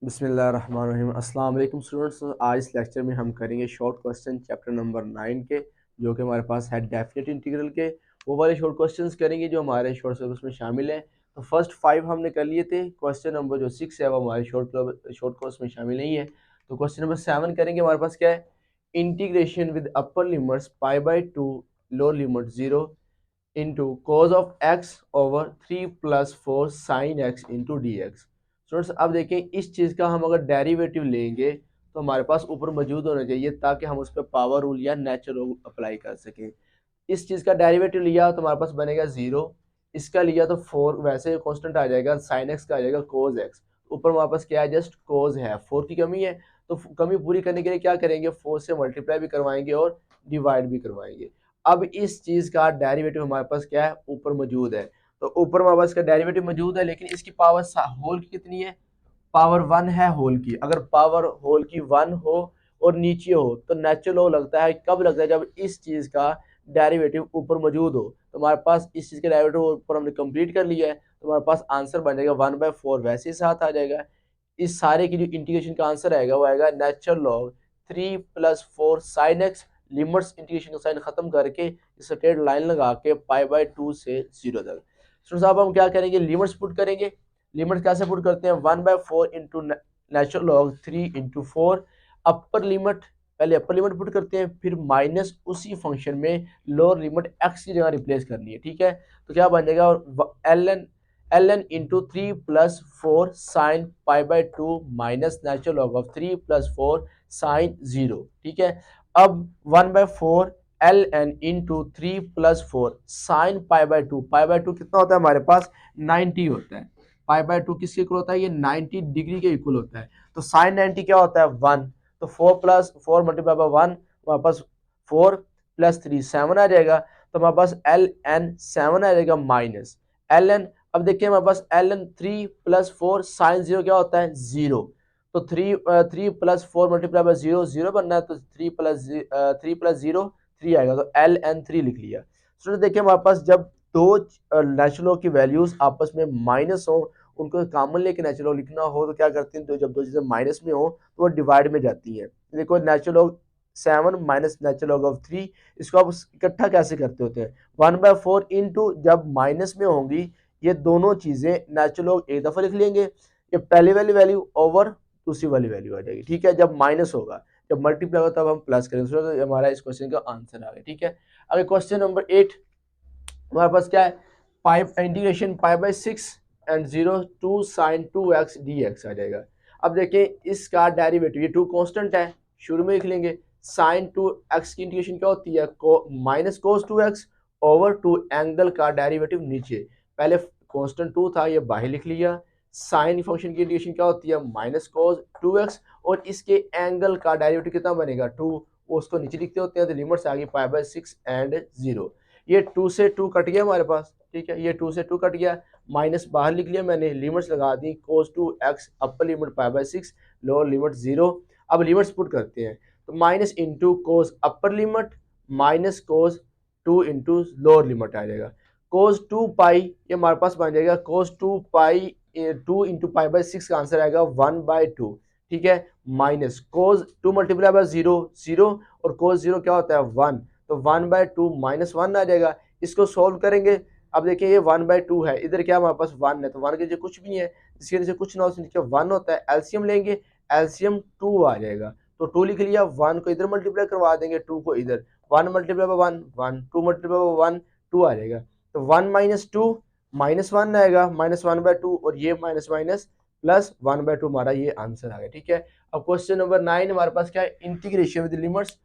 बिस्मिल्लाहिर्रहमानिर्रहीम। अस्सलाम वालेकुम स्टूडेंट्स। आज इस लेक्चर में हम करेंगे शॉर्ट क्वेश्चन चैप्टर नंबर 9 के, जो कि हमारे पास है डेफिनेट इंटीग्रल के। वो वाले शॉर्ट क्वेश्चंस करेंगे जो हमारे शॉर्ट सिलेबस में शामिल है। तो फर्स्ट 5 हमने कर लिए थे। क्वेश्चन नंबर जो 6 है वो हमारे शॉर्ट कोर्स में शामिल नहीं है। तो क्वेश्चन नंबर 7 करेंगे। हमारे पास क्या है, integration with upper limits π/2 lower limit 0 into cos of x over 3+4 sine x into d x. Students अब देखें, इस चीज़ का हम अगर डेरिवेटिव लेंगे तो हमारे पास ऊपर मौजूद होना चाहिए ताकि हम उस पर पावर रूल या नेचुरल रूल अप्लाई कर सकें। इस चीज़ का डेरिवेटिव लिया तो हमारे पास बनेगा 0, इसका लिया तो 4 वैसे कांस्टेंट आ जाएगा, साइन एक्स का आ जाएगा कोज एक्स। ऊपर हमारे पास क्या है, जस्ट कोज है, 4 की कमी है। तो कमी पूरी करने के लिए क्या करेंगे, 4 से मल्टीप्लाई भी करवाएंगे और डिवाइड भी करवाएंगे। अब इस चीज़ का डेरिवेटिव हमारे पास क्या है, ऊपर मौजूद है। तो ऊपर हमारे पास का डेरिवेटिव मौजूद है, लेकिन इसकी पावर होल की कितनी है, पावर 1 है होल की। अगर पावर होल की 1 हो और नीचे हो तो नेचुरल लॉ लगता है, कब लगता है, जब इस चीज़ का डेरिवेटिव ऊपर मौजूद हो। तो हमारे पास इस चीज़ के डेरिवेटिव ऊपर हमने कंप्लीट कर लिया है, तो हमारे पास आंसर बन जाएगा 1/4, वैसे ही साथ आ जाएगा। इस सारे की जो इंटीग्रेशन का आंसर आएगा वो आएगा natural log 3+4 sine x, limits integration का साइन खत्म करके स्ट्रेट लाइन लगा के π/2 से 0 तक। स्टूडेंट्स अब हम क्या करेंगे, लिमिट्स पुट करेंगे। लिमिट कैसे पुट करते हैं, 1/4 into natural log 3 into 4। Upper limit, पहले अपर लिमिट पुट करते हैं, फिर माइनस उसी फंक्शन में लोअर लिमिट एक्स की जगह रिप्लेस करनी है, ठीक है। तो क्या बन जाएगा, ln into 3+4 sine π/2 minus natural log of 3+4 sine 0, ठीक है। अब 1/4 ln इंटू 3+4 साइन π/2 कितना होता है हमारे पास, 90 होता है। π/2 किसके इक्वल होता है, ये 90 डिग्री के इक्वल होता है। तो साइन 90 क्या होता है, 1। तो 4+4 मल्टीप्लाई बाय 1, हमारे पास 4 + 3 7 आ जाएगा। तो हमारे पास ln 7 आ जाएगा माइनस ln। अब देखिए हमारे पास ln 3+4 साइन 0 क्या होता है, 0। तो 3+4 मल्टीप्लाई बाय 0 0 बनना है, तो 3+0 3 आएगा, तो ln 3 लिख लिया। स्टूडेंट देखिए हमारे पास जब दो नेचुरल की वैल्यूज आपस में माइनस हो, उनको कॉमन लेके नेचुरल लिखना हो तो क्या करते हैं, तो जब दो चीजें माइनस में हो तो वो डिवाइड में जाती है। देखो नेचुरल 7 माइनस नेचुरल ऑफ 3, इसको आप इकट्ठा कैसे करते होते हैं, 1/4 इंटू, जब माइनस में होंगी ये दोनों चीजें नेचुरल एक दफा लिख लेंगे, ये पहले वाली वैल्यू ओवर दूसरी वाली वैल्यू आ जाएगी, ठीक है। जब माइनस होगा, जब मल्टीप्लाई होगा तब हम प्लस करेंगे। तो हमारा इस क्वेश्चन का आंसर आ गया, ठीक है। अगर क्वेश्चन नंबर 8 हमारे पास क्या है, पाइप integration π/6 and 0 to sine 2x dx आ जाएगा। अब देखें इसका डेरिवेटिव, ये 2 कांस्टेंट है, शुरू में लिख लेंगे। साइन 2x की इंटीग्रेशन क्या होती है, minus cos 2x over 2 angle का डेरिवेटिव नीचे। पहले कांस्टेंट 2 था, ये बाहर लिख लिया। साइन फंक्शन की इंटीग्रेशन क्या होती है, माइनस कोस 2x, और इसके एंगल का डेरिवेटिव कितना बनेगा, 2, उसको नीचे लिखते होते हैं। तो लिमिट्स आ गई π/6 एंड 0। ये 2 से 2 कट गया हमारे पास, ठीक है, ये 2 से 2 कट गया, माइनस बाहर लिख लिया मैंने, लिमिट्स लगा दी, cos 2x upper limit π/6 lower limit 0। अब लिमिट्स पुट करते हैं, तो minus into cos upper limit minus cos 2 into lower limit आ जाएगा। cos 2 पाई ये हमारे पास बन जाएगा, cos 2 पाई 2 इंटू π/6 का आंसर आएगा 1/2, ठीक है। माइनस cos 2 मल्टीप्लाई बाय 0 0, और cos 0 क्या होता है, 1। तो 1/2 माइनस 1 आ जाएगा। इसको सोल्व करेंगे। अब देखिए ये 1/2 है, इधर क्या हमारे पास 1 है, तो 1 के नीचे कुछ भी नहीं है, इसके नीचे कुछ ना हो, नीचे 1 होता है। एलसीएम लेंगे, एलसीएम 2 आ जाएगा, तो 2 लिख लिया। 1 को इधर मल्टीप्लाई करवा देंगे, 2 को इधर, 1 मल्टीप्लाई बाय 1 1, 2 मल्टीप्लाई बाय 1 2 आ जाएगा। तो 1 - 2 -1 आएगा, -1/2, और ये माइनस माइनस प्लस 1/2 हमारा ये आंसर आ गया, ठीक है। अब क्वेश्चन नंबर 9 हमारे पास क्या है, इंटीग्रेशन विद लिमिट्स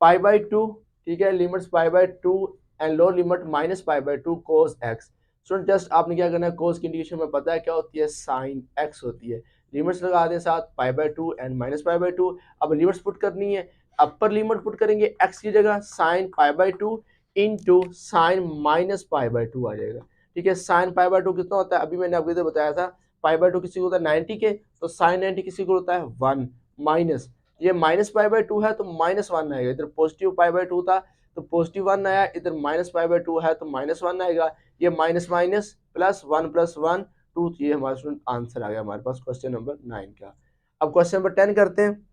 π/2, ठीक है, limits π/2 and lower limit -π/2 cos x। Student just आपने क्या करना है, cos की इंडिकेशन में पता है क्या होती है, sin x होती है। लिमिट्स लगा दें साथ, π/2 एंड -π/2। अब लिमिट्स पुट करनी है, अपर लिमिट पुट करेंगे x की जगह sin π/2 इंटू साइन -π/2 आ जाएगा, ठीक है। sin π/2 कितना होता है, अभी मैंने आपको इधर बताया था, π/2 किसी को होता है 90 के, तो sin 90 किसी को होता है 1 माइनस, ये -π/2 है तो -1 आएगा, इधर पॉजिटिव π/2 था तो पॉजिटिव 1 आया, इधर -π/2 है तो -1 आएगा, ये माइनस माइनस प्लस 1 + 1 2, ये हमारा स्टूडेंट आंसर आ गया हमारे पास क्वेश्चन नंबर 9 का। अब क्वेश्चन नंबर 10 करते हैं।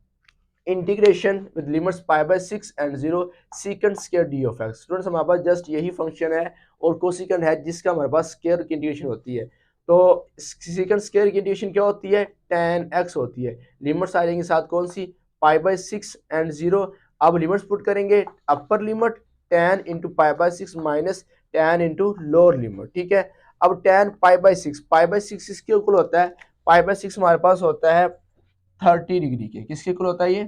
Integration with limits pi by 6 and 0 secant square D of x. Students हमारे पास जस्ट यही फंक्शन है और कोसिकेंड है जिसका हमारे पास स्क्वायर की इंटीग्रेशन होती है। तो सीकेंड स्क्वायर की इंटीग्रेशन क्या होती है, tan x होती है। लिमिट्स आ जाएंगे साथ कौन सी, पाई बाय 6 एंड 0। अब लिमिट्स पुट करेंगे, upper limit tan into pi by 6 minus tan into lower limit, ठीक है। अब tan पाई बाय 6 इसके इक्वल होता है, पाई बाय 6 हमारे पास होता है 30 डिग्री के, किसके इक्वल होता है ये,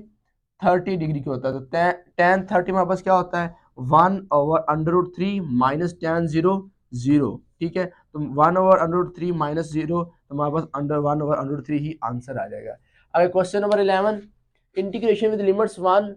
30 डिग्री के होता है। तो tan 30 हमारे पास क्या होता है, 1/√3 माइनस tan 0 0, ठीक है। तो 1/√3 माइनस 0, तो हमारे पास अंडर 1/√3 ही आंसर आ जाएगा। अगर question number 11, integration with limits 1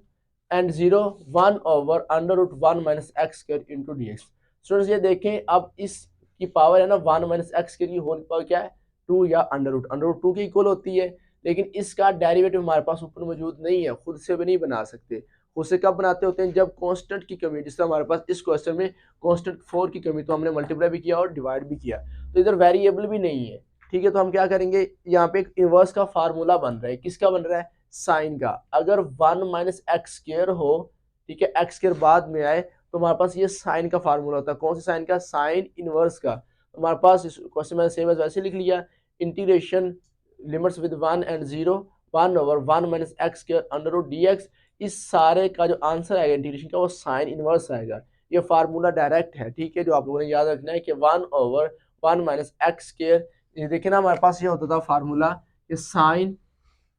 and 0 1/√1 minus x square into d x. Students ये देखें, अब इस की पावर है ना 1 माइनस एक्स स्क्वायर की होल पावर क्या है, 2 या अंडर रूट 2 की इक्वल होती है। लेकिन इसका डेरिवेटिव हमारे पास ऊपर मौजूद नहीं है, खुद से भी नहीं बना सकते। खुद से कब बनाते होते हैं, जब कांस्टेंट की कमी, जिससे हमारे पास इस क्वेश्चन में कांस्टेंट 4 की कमी, तो हमने मल्टीप्लाई भी किया और डिवाइड भी किया, तो इधर वेरिएबल भी नहीं है, ठीक है। तो हम क्या करेंगे, यहाँ पे एक इनवर्स का फार्मूला बन रहा है, किसका बन रहा है, साइन का। अगर 1 माइनस एक्स स्क्वायर हो, ठीक है, एक्स स्क्वायर बाद में आए, तो हमारे पास ये साइन का फार्मूला होता है। कौन सा साइन का, साइन इनवर्स का। तो हमारे पास इस क्वेश्चन में सेम वैसे लिख लिया, integration limits with 1 and 0 1/1 minus x square under root d x. इस सारे का जो आंसर आएगा इंटीग्रेशन का, वो साइन इनवर्स आएगा। ये फार्मूला डायरेक्ट है, ठीक है, जो आप लोगों ने याद रखना है कि 1/1 माइनस एक्स स्क्वायर। ये देखिए ना, हमारे पास ये होता था फार्मूला कि साइन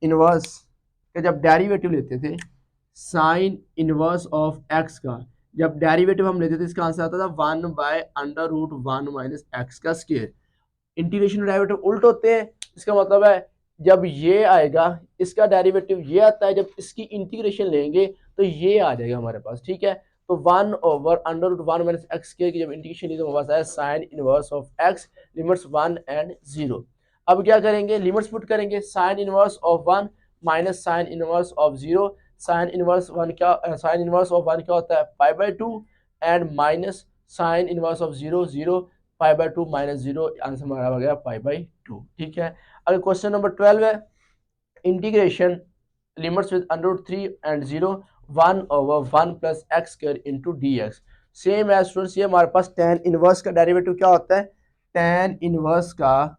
इनवर्स का जब डेरिवेटिव लेते थे, साइन इनवर्स ऑफ एक्स का जब डेरिवेटिव हम लेते थे, इसका आंसर आता था 1/√1 माइनस एक्स का स्क्वायर। इंटीग्रेशन डेरिवेटिव उल्ट होते हैं, इसका मतलब है जब ये आएगा, इसका डेरिवेटिव ये आता है, जब इसकी इंटीग्रेशन लेंगे तो ये आ जाएगा हमारे पास, ठीक है। तो 1/√1 माइनस एक्स की जब इंटीग्रेशन ली तो हमारे पास आया sine inverse of x, limits 1 and 0। अब क्या करेंगे, लिमिट्स पुट करेंगे, sine inverse of 1 minus sine inverse of 0। Sine inverse 1 क्या, साइन इनवर्स ऑफ 1 क्या होता है, pi by 2 and minus sine inverse of 0 0, pi by 2 minus 0, answer हमारा आ गया पाई बाय 2, ठीक है। अगर क्वेश्चन नंबर 12 है, integration limits with √3 and 0 1/1 plus x square into d x. Same as students, ये हमारे पास tan इनवर्स का डेरिवेटिव क्या होता है, tan इनवर्स का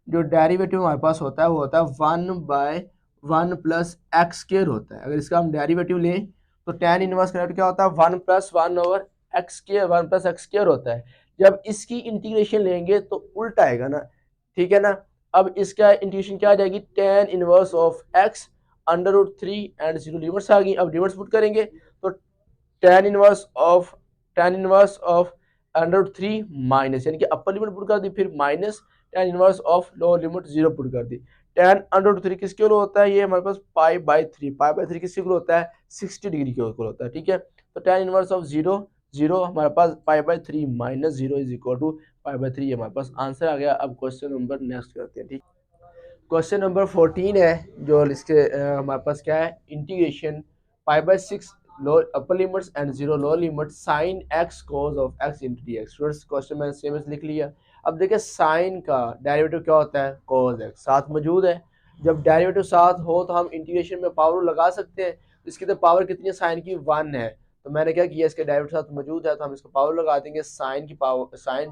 जो डेरिवेटिव हमारे पास होता है वो होता है 1/1 प्लस एक्स स्क्वायर होता है। अगर इसका हम डेरिवेटिव लें तो tan इनवर्स का क्या होता है, 1 प्लस 1/x² होता है। जब इसकी इंटीग्रेशन लेंगे तो उल्टा आएगा ना, ठीक है ना। अब इसका इंटीग्रेशन क्या आ जाएगी, tan inverse of x √3 and 0, limits आ गई। अब लिमिट्स पुट करेंगे तो tan इनवर्स ऑफ √3 माइनस, यानी कि अपर लिमिट पुट कर दी, फिर minus tan inverse of lower limit 0 put कर दी। tan √3 किसके इक्वल होता है, ये हमारे पास पाई बाय 3 किसके इक्वल होता है, 60 डिग्री के इक्वल होता है, ठीक है। तो tan इनवर्स ऑफ 0 0 हमारे पास pi by 3 minus 0 is equal to pi by 3, हमारे पास आंसर आ गया। अब क्वेश्चन नंबर नेक्स्ट करते हैं, ठीक। क्वेश्चन नंबर 14 है, जो इसके हमारे पास क्या है, integration pi by 6 low upper limits and 0 lower limit sine x cos of x into d x. Question मैंने सेम लिख लिया। अब देखिए साइन का डेरिवेटिव क्या होता है, कोस एक्स, साथ मौजूद है। जब डेरिवेटिव साथ हो तो हम इंटीग्रेशन में पावर लगा सकते हैं। इसकी तो पावर कितनी है, साइन की 1 है, तो मैंने क्या किया, इसके डेरिवेटिव साथ मौजूद है तो हम इसको पावर लगा देंगे, साइन की पावर साइन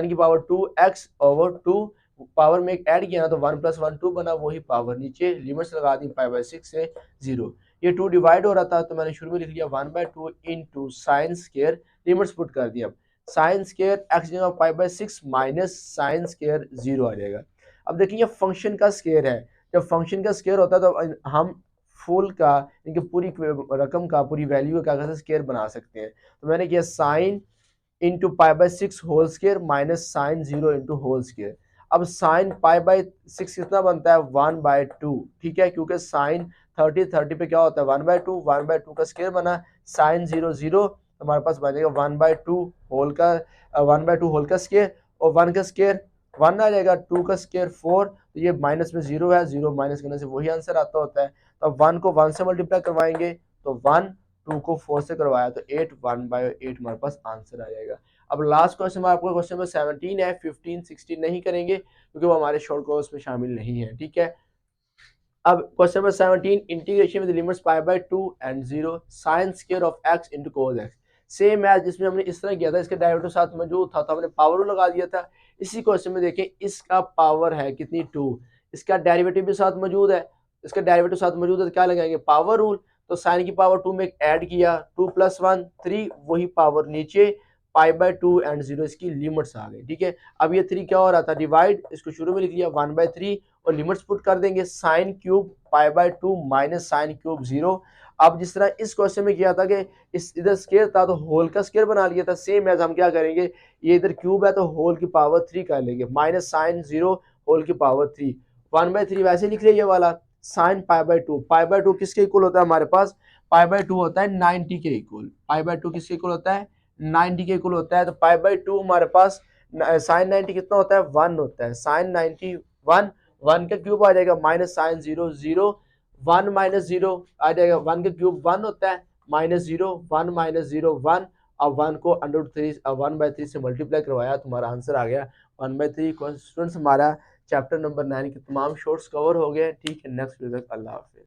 की पावर 2x/2, पावर में एक ऐड किया ना तो 1 + 1 2 बना, वही पावर नीचे लिमिट्स लगा दी पाई बाय 6 से 0। ये 2 डिवाइड हो रहा था तो मैंने शुरू में लिख लिया 1/2 into sine square, limits put कर दिया। साइन स्क्वायर एक्स जगह पाई बाय 6 माइनस साइन स्क्वायर 0 आ जाएगा। अब देखिए ये फंक्शन का स्क्वायर है, जब फंक्शन का स्क्वायर होता है तो हम फुल का, इनकी पूरी रकम का, पूरी वैल्यू का क्या स्क्वायर बना सकते हैं। तो मैंने किया sine into pi by 6 whole square minus sine 0 into whole square. अब साइन पाई बाय 6 कितना बनता है, 1/2, ठीक है, क्योंकि साइन 30 पे क्या होता है 1/2 का स्क्वायर बना, साइन 0 0, हमारे पास बनेगा 1/2 होल का 1/2 होल का स्क्वायर, और 1 का स्क्वायर 1 आ जाएगा, 2 का स्क्वायर 4, तो ये माइनस में 0 है, 0 माइनस करने से वही आंसर आता होता है। तो अब 1 को 1 से मल्टीप्लाई करवाएंगे तो 1, 2 को 4 से करवाया तो 8, 1/8 हमारे पास आंसर आ जाएगा। अब लास्ट क्वेश्चन आपको क्वेश्चन नंबर 17 है, 15 16 नहीं करेंगे क्योंकि वो हमारे शॉर्ट कोर्स में शामिल नहीं है, ठीक है। अब question number 17, integration with limits pi by 2 and 0 sine square of x into cos x। Same है जिसमें हमने इस तरह किया था, इसके डेरिवेटिव साथ मौजूद था तो हमने पावर लगा दिया था। इसी क्वेश्चन में देखें, इसका पावर है कितनी 2, इसका डेरिवेटिव भी साथ मौजूद है, इसका डेरिवेटिव साथ मौजूद है तो क्या लगाएंगे, पावर रूल। तो साइन की पावर 2 में ऐड किया, 2 + 1 3, वही पावर नीचे, पाई बाय 2 एंड 0 इसकी लिमिट्स आ गई। ठीक है, अब ये 3 क्या हो रहा था, डिवाइड, इसको शुरू में लिख लिया 1/3 और लिमिट्स पुट कर देंगे, sine cube pi by 2 minus sine cube 0। अब जिस तरह इस क्वेश्चन में किया था कि इस इधर स्क्वायर था तो होल का स्क्वायर बना लिया था, सेम एज हम क्या करेंगे, ये इधर क्यूब है तो होल की पावर 3 कर लेंगे, माइनस साइन 0 होल की पावर 3, 1/3 वैसे लिख लिया ये वाला, sign pi bye 2, pi by 2 किसके इक्वल होता है हमारे पास, पाई बाय 2 होता है 90 के इक्वल, पाई बाय 2 किसके इक्वल होता है, 90 के इक्वल होता है। तो पाई बाय 2 हमारे पास साइन 90 कितना होता है, 1 होता है, साइन 90 1, 1 का क्यूब आ जाएगा माइनस साइन 0 0, 1 माइनस 0 आ जाएगा, 1 का क्यूब 1 होता है, माइनस 0 1 माइनस 0 1। अब 1 को √3 1/3 से मल्टीप्लाई करवाया, तुम्हारा आंसर आ गया 1/3। स्टूडेंट्स, हमारा चैप्टर नंबर 9 के तमाम शॉर्ट्स कवर हो गए। ठीक है, नेक्स्ट वीडियो तक अल्लाह हाफिज़।